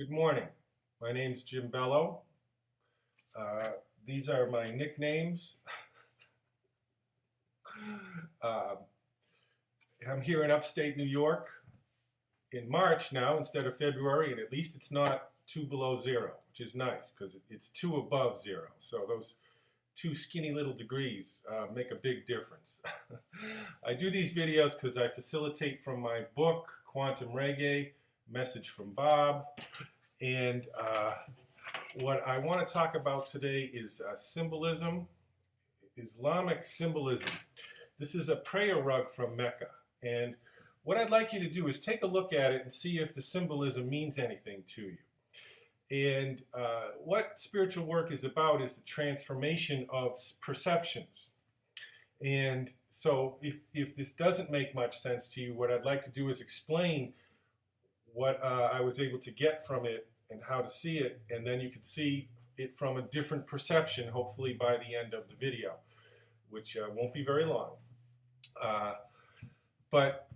Good morning. My name's Jim Bello. These are my nicknames. uh, I'm here in upstate New York in March now instead of February, and at least it's not 2 below zero, which is nice because it's 2 above zero. So those 2 skinny little degrees make a big difference. I do these videos because I facilitate from my book, Quantum Reggae, Message from Bob. And what I want to talk about today is symbolism, Islamic symbolism. This is a prayer rug from Mecca. And what I'd like you to do is take a look at it and see if the symbolism means anything to you. And what spiritual work is about is the transformation of perceptions. And so if this doesn't make much sense to you, what I'd like to do is explain what I was able to get from it and how to see it, and then you can see it from a different perception, hopefully by the end of the video, which won't be very long. But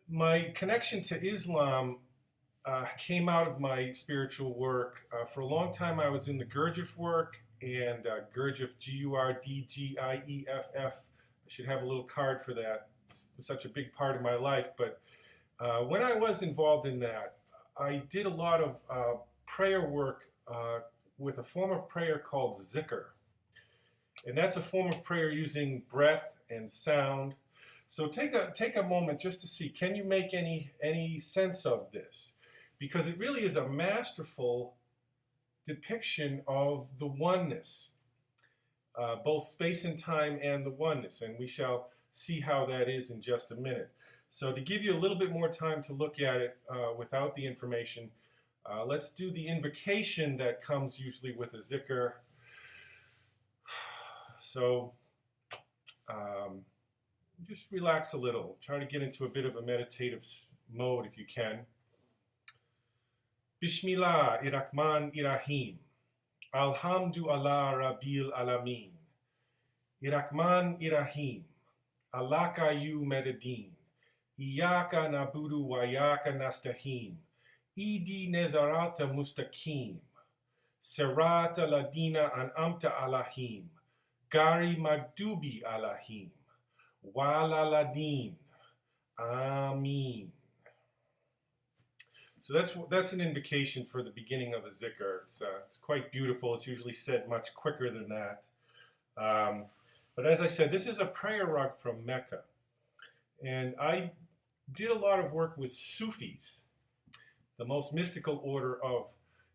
my connection to Islam came out of my spiritual work. For a long time I was in the Gurdjieff work, and Gurdjieff, Gurdgieff. I should have a little card for that. It's such a big part of my life. But when I was involved in that, I did a lot of prayer work with a form of prayer called zikr. And that's a form of prayer using breath and sound. So take a moment just to see, can you make any sense of this? Because it really is a masterful depiction of the oneness, both space and time and the oneness. And we shall see how that is in just a minute. So to give you a little bit more time to look at it without the information, let's do the invocation that comes usually with a zikr. So just relax a little. Try to get into a bit of a meditative mode if you can. Bismillahirrahmanirrahim. Alhamdulillah Rabbil Alameen. Irrahmanirrahim. Alakayu Medadeen. Iyaka nabudu wa iyaka nasta'in. Idi nezarata mustaqim. Sirata ladina an'amta alahim. Gari magdubi alahim. Wala ladin. Ameen. So that's an invocation for the beginning of a zikr. It's quite beautiful. It's usually said much quicker than that. But as I said, this is a prayer rug from Mecca. And I did a lot of work with Sufis, the most mystical order of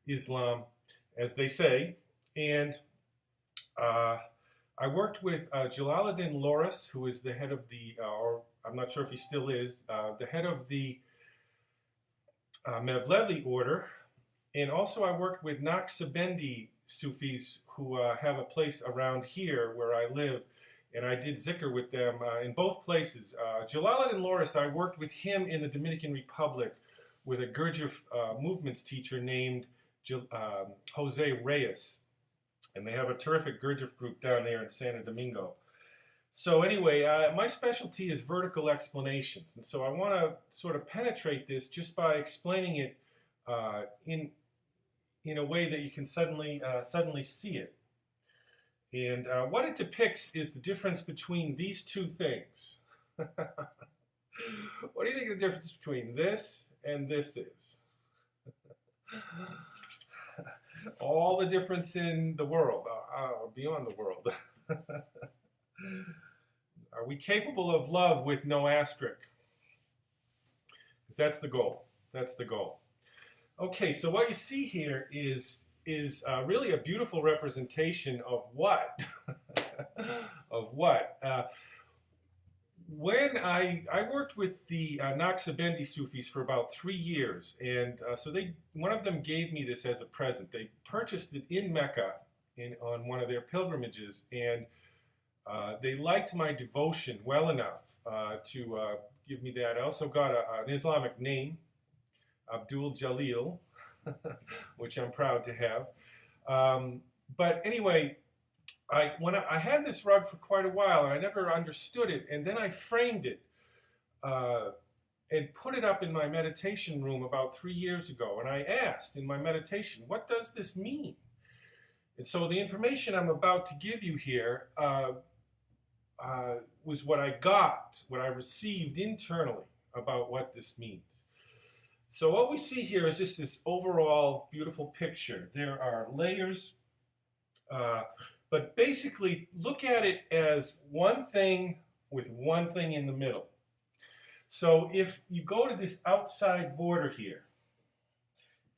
Islam, as they say. And I worked with Jalaluddin Loris, who is the head of the, or I'm not sure if he still is, the head of the Mevlevi order. And also I worked with Naqshbandi Sufis who have a place around here where I live. And I did zikr with them in both places. Jalaluddin Loris, I worked with him in the Dominican Republic with a Gurdjieff movements teacher named Jose Reyes. And they have a terrific Gurdjieff group down there in Santo Domingo. So anyway, my specialty is vertical explanations. And so I want to sort of penetrate this just by explaining it in a way that you can suddenly see it. And what it depicts is the difference between these two things. What do you think the difference between this and this is? All the difference in the world, beyond the world. Are we capable of love with no asterisk? Because that's the goal. That's the goal. Okay, so what you see here is really a beautiful representation of what? Of what? When I worked with the Naqshbandi Sufis for about 3 years, and so one of them gave me this as a present. They purchased it in Mecca on one of their pilgrimages, and they liked my devotion well enough to give me that. I also got an Islamic name, Abdul Jalil, which I'm proud to have. But anyway, I had this rug for quite a while, and I never understood it. And then I framed it and put it up in my meditation room about 3 years ago. And I asked in my meditation, what does this mean? And so the information I'm about to give you here was what I got, what I received internally about what this means. So what we see here is just this overall beautiful picture. There are layers, but basically look at it as one thing with one thing in the middle. So if you go to this outside border here,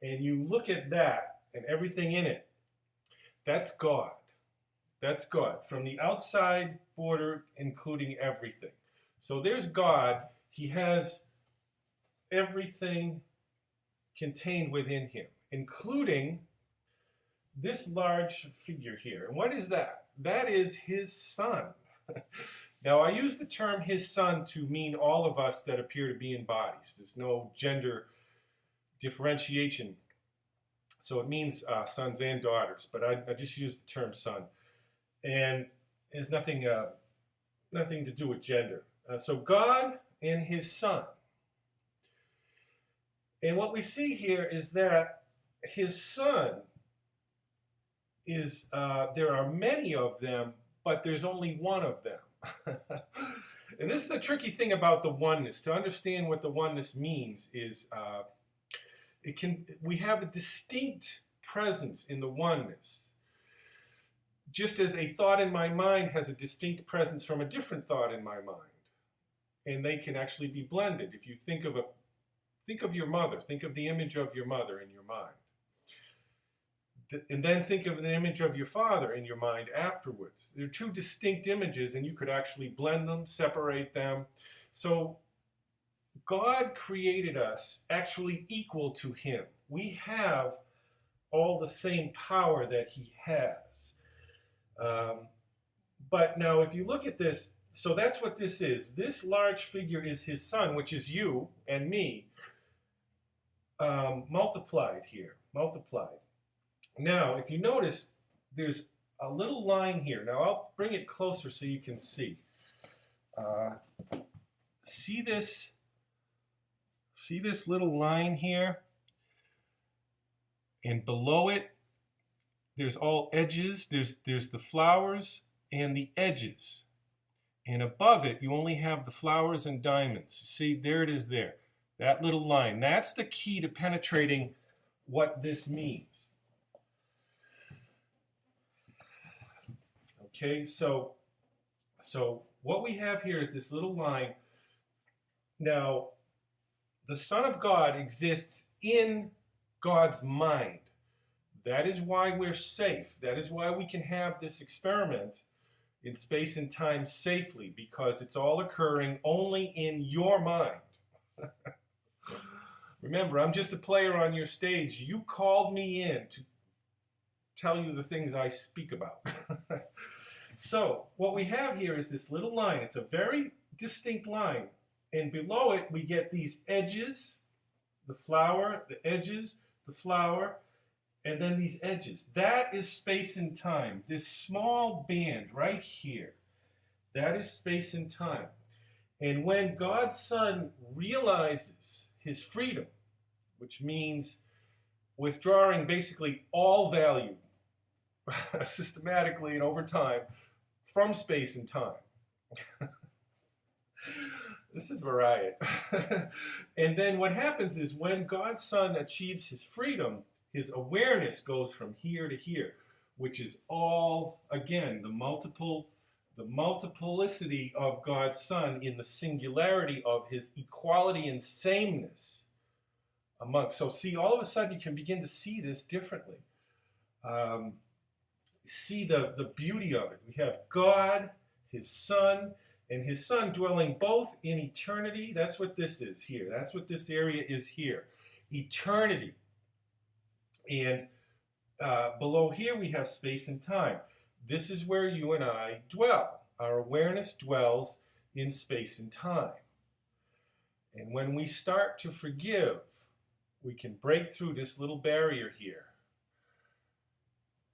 and you look at that and everything in it, that's God. That's God. From the outside border, including everything. So there's God. He has everything contained within him, including this large figure here. And what is that? That is his son. Now, I use the term his son to mean all of us that appear to be in bodies. There's no gender differentiation. So it means sons and daughters, but I just use the term son. And it has nothing to do with gender. So God and his son. And what we see here is that his son is, there are many of them, but there's only one of them. And this is the tricky thing about the oneness. To understand what the oneness means is we have a distinct presence in the oneness. Just as a thought in my mind has a distinct presence from a different thought in my mind. And they can actually be blended. If you think of your mother, think of the image of your mother in your mind. And then think of an image of your father in your mind afterwards. They're two distinct images, and you could actually blend them, separate them. So God created us actually equal to him. We have all the same power that he has. But now if you look at this, so that's what this is. This large figure is his son, which is you and me, multiplied here, multiplied. Now, if you notice, there's a little line here. Now, I'll bring it closer so you can see. See this little line here? And below it, there's all edges. There's the flowers and the edges. And above it, you only have the flowers and diamonds. See, there it is there. That little line. That's the key to penetrating what this means. Okay, so what we have here is this little line. Now, the Son of God exists in God's mind. That is why we're safe. That is why we can have this experiment in space and time safely, because it's all occurring only in your mind. Remember, I'm just a player on your stage. You called me in to tell you the things I speak about. So what we have here is this little line. It's a very distinct line. And below it, we get these edges, the flower, the edges, the flower, and then these edges. That is space and time. This small band right here, that is space and time. And when God's Son realizes his freedom, which means withdrawing basically all value systematically and over time from space and time. This is variety. And then what happens is when God's Son achieves his freedom, his awareness goes from here to here, which is all, again, the multiplicity of God's Son in the singularity of his equality and sameness amongst. So see, all of a sudden you can begin to see this differently. See the beauty of it. We have God, his Son, and his Son dwelling both in eternity. That's what this is here. That's what this area is here. Eternity. And below here we have space and time. This is where you and I dwell. Our awareness dwells in space and time. And when we start to forgive, we can break through this little barrier here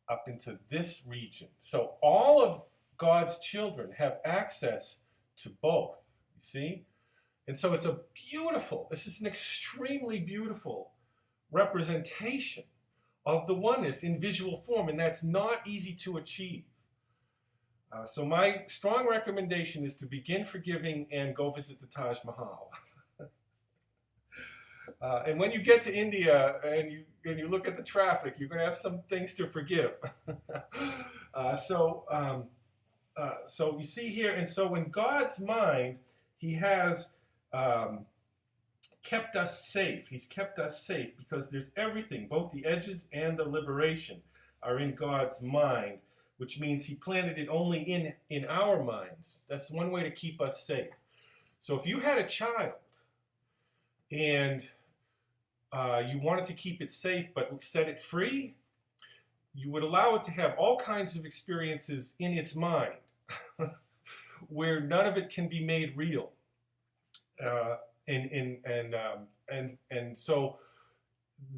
up into this region. So all of God's children have access to both. You see? And so it's a beautiful, this is an extremely beautiful representation of the oneness in visual form, and that's not easy to achieve. So my strong recommendation is to begin forgiving and go visit the Taj Mahal. And when you get to India and you look at the traffic, you're going to have some things to forgive. So you see here, and so in God's mind, He has kept us safe. He's kept us safe because there's everything, both the edges and the liberation are in God's mind, which means He planted it only in our minds. That's one way to keep us safe. So if you had a child and you wanted to keep it safe but set it free, you would allow it to have all kinds of experiences in its mind where none of it can be made real. And so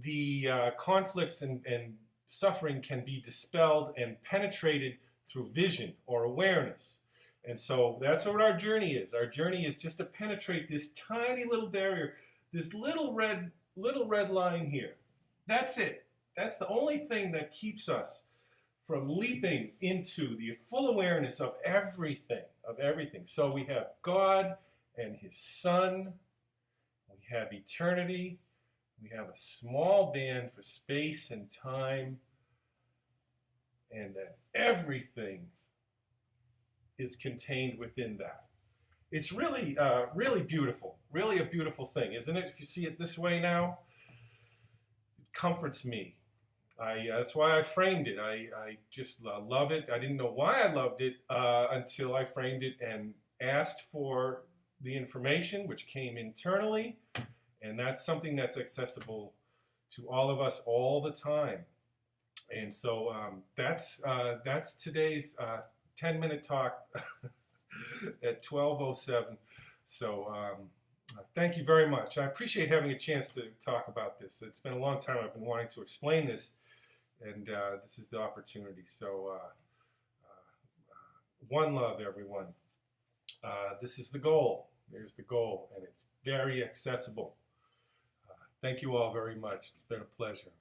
the conflicts and suffering can be dispelled and penetrated through vision or awareness. And so that's what our journey is. Our journey is just to penetrate this tiny little barrier, this little red line here. That's it. That's the only thing that keeps us from leaping into the full awareness of everything, So we have God and His Son. We have eternity. We have a small band for space and time. And then everything is contained within that. It's really, really beautiful. Really a beautiful thing, isn't it? If you see it this way now, it comforts me. That's why I framed it. I just love it. I didn't know why I loved it until I framed it and asked for the information, which came internally. And that's something that's accessible to all of us all the time. And so that's today's 10-minute talk at 12:07. So thank you very much. I appreciate having a chance to talk about this. It's been a long time I've been wanting to explain this, and this is the opportunity. So one love, everyone. This is the goal. There's the goal, and it's very accessible. Thank you all very much. It's been a pleasure.